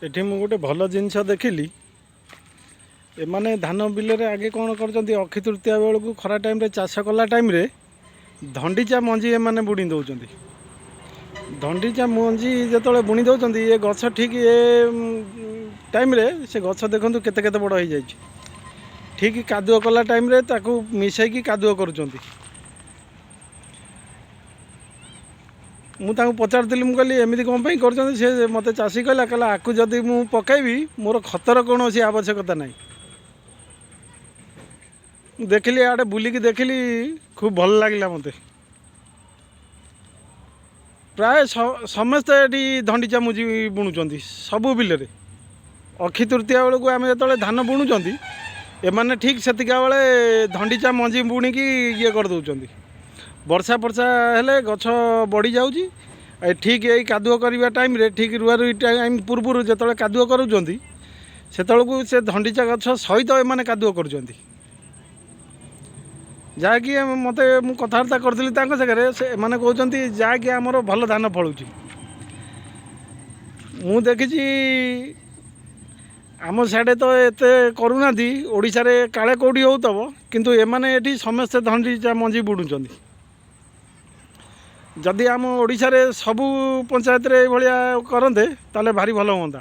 एठी मु गोटे भल जिनस देखिली एमाने धान बिल आगे कौन कर अक्षय तृतीया बेलू खरा टाइम चाष कला टाइम धंडीचा मंजी एमाने बुणी दौरान धंडीचा मंजी जो बुणी दौरान ये गछ ठीक ये टाइम से गछ देखु केते बड़ हो जाए ठीक कादुआ कला टाइम मिसैकी कादुआ करुँच मुझे पचारि मुझे एमती कौन कर मत चाषी कहला कहला आकु जदि मु पकईबी मोर खतर कौन आवश्यकता ना देखिली आड़े बुलिकी देखिली खूब भल लगे मत प्राय समस्ते ये धंडीचा मुजी बुणुंट सबू बिल अक्षय तृतीया बेलू आम जो धान बुणुंट एमाने ठीक सेतिका बेले धंडीचा मंजी बुणिकी ये कर दौरान वर्षा पर्षा हेले गछ बढ़ी जाऊँगी ठीक यही कादुआ करवा टाइम ठीक रुआ रुई टाइम पूर्व जो कादुआ करूँ से से धंडीचा गछ सहित एमाने कादुआ करुँच जहाँकि मत मु कथबार्ता करी सागर से मैंने कहते जहाँकि आमर भल धान फलुची मु देखी आम साइडे तो एत करूना ओडिशा रे काले कौटी होतब किंतु एमाने एठी समस्ते धंडीचा मंजी बुणुंट जदि आम ओडिशा रे सबू पंचायत रे भाया करते ताले भारी भल हुंता।